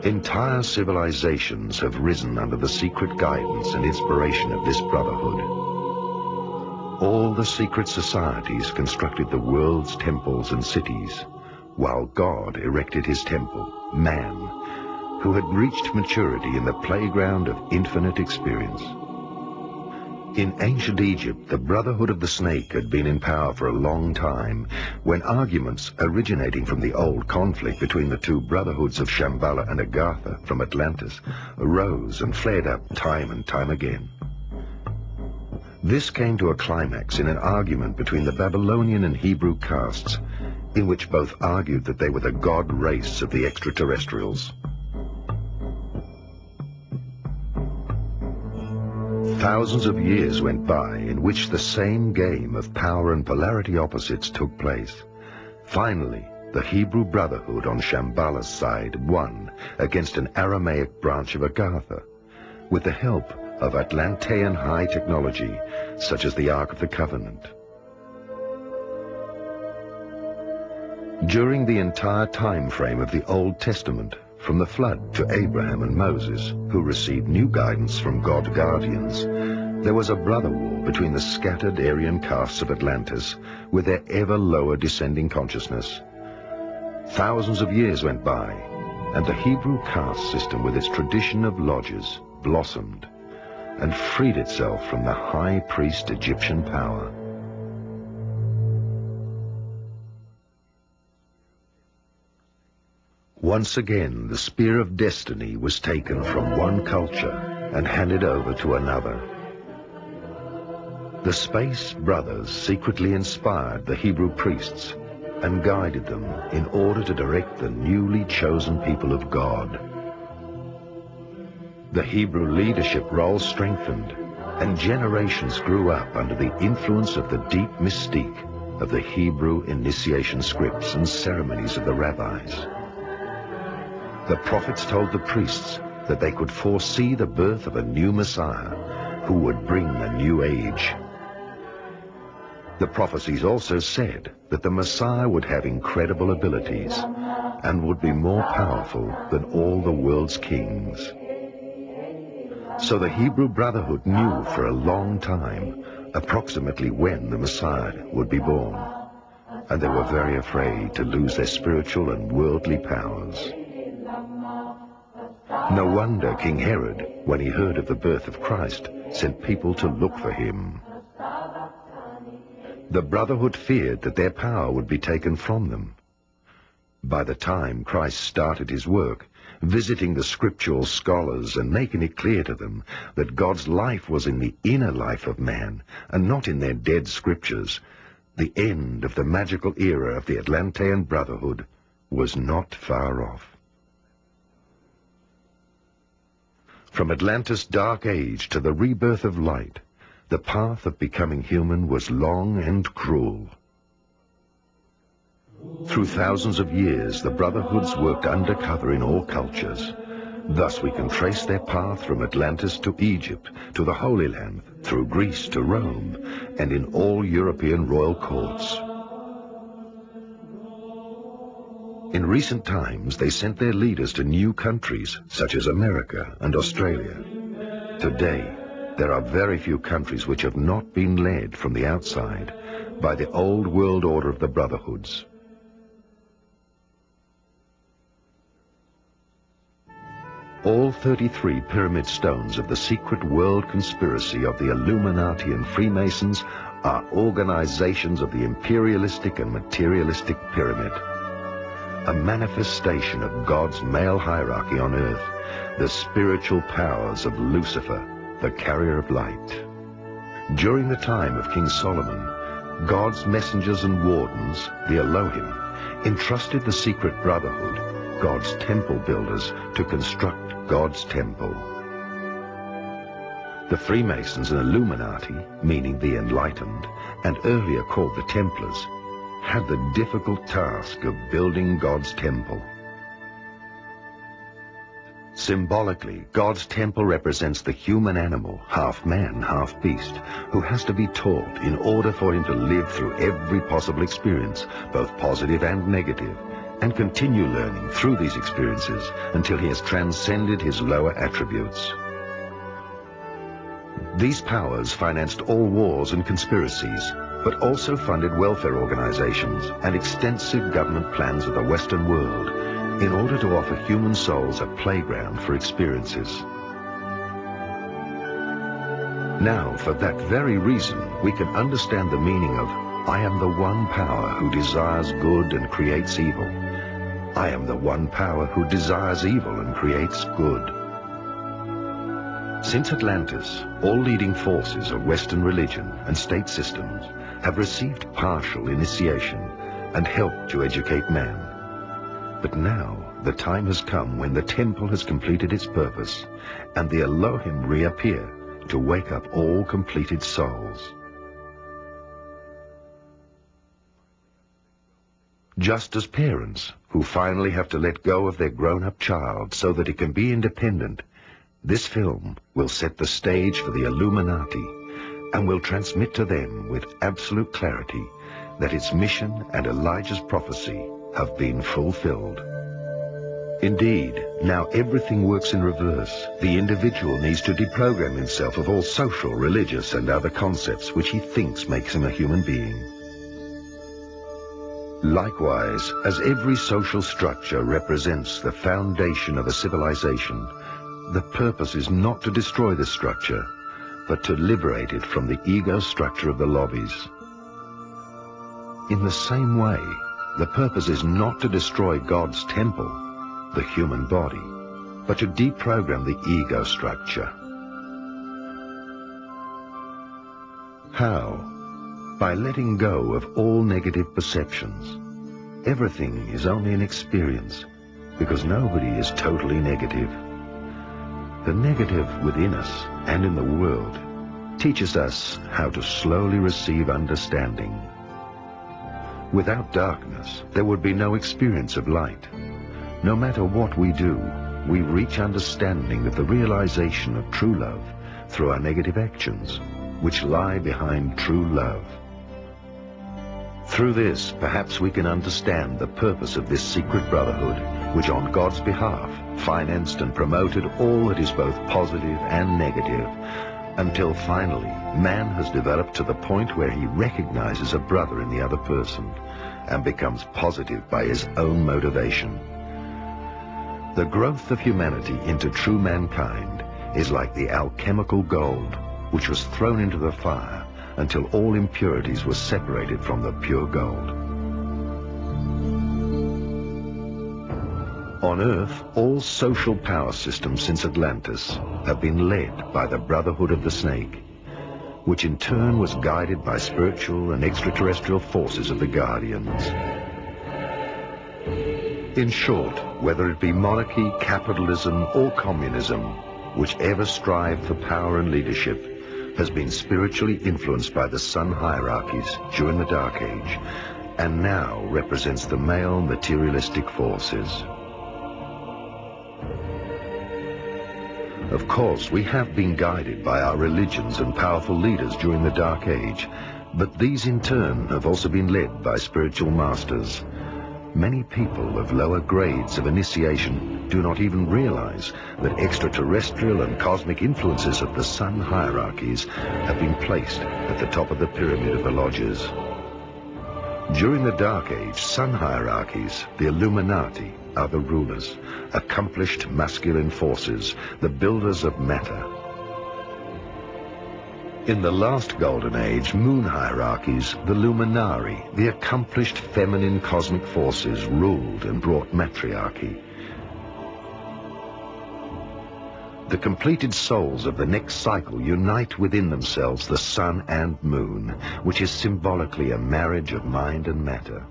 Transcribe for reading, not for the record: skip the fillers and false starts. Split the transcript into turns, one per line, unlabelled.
Entire civilizations have risen under the secret guidance and inspiration of this brotherhood. All the secret societies constructed the world's temples and cities, while God erected his temple, man, who had reached maturity in the playground of infinite experience. In ancient Egypt, the Brotherhood of the Snake had been in power for a long time, when arguments originating from the old conflict between the two brotherhoods of Shambhala and Agartha from Atlantis arose and flared up time and time again. This came to a climax in an argument between the Babylonian and Hebrew castes, in which both argued that they were the god race of the extraterrestrials. Thousands of years went by in which the same game of power and polarity opposites took place. Finally, the Hebrew Brotherhood on Shambhala's side won against an Aramaic branch of Agartha, with the help of Atlantean high technology, such as the Ark of the Covenant. During the entire time frame of the Old Testament, from the flood to Abraham and Moses, who received new guidance from God guardians, there was a brother war between the scattered Aryan castes of Atlantis with their ever lower descending consciousness. Thousands of years went by, and the Hebrew caste system with its tradition of lodges blossomed and freed itself from the high priest Egyptian power. Once again, the spear of destiny was taken from one culture and handed over to another. The Space Brothers secretly inspired the Hebrew priests and guided them in order to direct the newly chosen people of God. The Hebrew leadership role strengthened, and generations grew up under the influence of the deep mystique of the Hebrew initiation scripts and ceremonies of the rabbis. The prophets told the priests that they could foresee the birth of a new Messiah who would bring a new age. The prophecies also said that the Messiah would have incredible abilities and would be more powerful than all the world's kings. So the Hebrew Brotherhood knew for a long time approximately when the Messiah would be born, and they were very afraid to lose their spiritual and worldly powers. No wonder King Herod, when he heard of the birth of Christ, sent people to look for him. The Brotherhood feared that their power would be taken from them. By the time Christ started his work, visiting the scriptural scholars and making it clear to them that God's life was in the inner life of man and not in their dead scriptures, the end of the magical era of the Atlantean Brotherhood was not far off. From Atlantis' dark age to the rebirth of light, the path of becoming human was long and cruel. Through thousands of years, the Brotherhoods worked undercover in all cultures. Thus we can trace their path from Atlantis to Egypt, to the Holy Land, through Greece to Rome, and in all European royal courts. In recent times, they sent their leaders to new countries, such as America and Australia. Today, there are very few countries which have not been led from the outside by the old world order of the Brotherhoods. All 33 pyramid stones of the secret world conspiracy of the Illuminati and Freemasons are organizations of the Imperialistic and Materialistic Pyramid, a manifestation of God's male hierarchy on earth, the spiritual powers of Lucifer, the carrier of light. During the time of King Solomon, God's messengers and wardens, the Elohim, entrusted the secret brotherhood, God's temple builders, to construct God's temple. The Freemasons and Illuminati, meaning the enlightened, and earlier called the Templars, had the difficult task of building God's temple. Symbolically, God's temple represents the human animal, half man, half beast, who has to be taught in order for him to live through every possible experience, both positive and negative, and continue learning through these experiences until he has transcended his lower attributes. These powers financed all wars and conspiracies, but also funded welfare organizations and extensive government plans of the Western world in order to offer human souls a playground for experiences. Now, for that very reason, we can understand the meaning of "I am the one power who desires good and creates evil. I am the one power who desires evil and creates good." Since Atlantis, all leading forces of Western religion and state systems have received partial initiation and helped to educate man. But now the time has come when the temple has completed its purpose and the Elohim reappear to wake up all completed souls. Just as parents who finally have to let go of their grown-up child so that it can be independent, this film will set the stage for the Illuminati and will transmit to them with absolute clarity that its mission and Elijah's prophecy have been fulfilled. Indeed, now everything works in reverse. The individual needs to deprogram himself of all social, religious, and other concepts which he thinks makes him a human being. Likewise, as every social structure represents the foundation of a civilization, the purpose is not to destroy the structure, but to liberate it from the ego structure of the lobbies. In the same way, the purpose is not to destroy God's temple, the human body, but to deprogram the ego structure. How? By letting go of all negative perceptions. Everything is only an experience, because nobody is totally negative. The negative within us and in the world teaches us how to slowly receive understanding. Without darkness, there would be no experience of light. No matter what we do, we reach understanding of the realization of true love through our negative actions, which lie behind true love. Through this, perhaps we can understand the purpose of this secret brotherhood, which on God's behalf financed and promoted all that is both positive and negative, until finally man has developed to the point where he recognizes a brother in the other person and becomes positive by his own motivation. The growth of humanity into true mankind is like the alchemical gold, which was thrown into the fire until all impurities were separated from the pure gold. On Earth, all social power systems since Atlantis have been led by the Brotherhood of the Snake, which in turn was guided by spiritual and extraterrestrial forces of the Guardians. In short, whether it be monarchy, capitalism, or communism, whichever strived for power and leadership has been spiritually influenced by the sun hierarchies during the Dark Age, and now represents the male materialistic forces. Of course, we have been guided by our religions and powerful leaders during the Dark Age, but these in turn have also been led by spiritual masters. Many people of lower grades of initiation do not even realize that extraterrestrial and cosmic influences of the sun hierarchies have been placed at the top of the pyramid of the lodges. During the Dark Age, sun hierarchies, the Illuminati, are the rulers, accomplished masculine forces, the builders of matter. In the last Golden Age, moon hierarchies, the Luminari, the accomplished feminine cosmic forces, ruled and brought matriarchy. The completed souls of the next cycle unite within themselves the sun and moon, which is symbolically a marriage of mind and matter.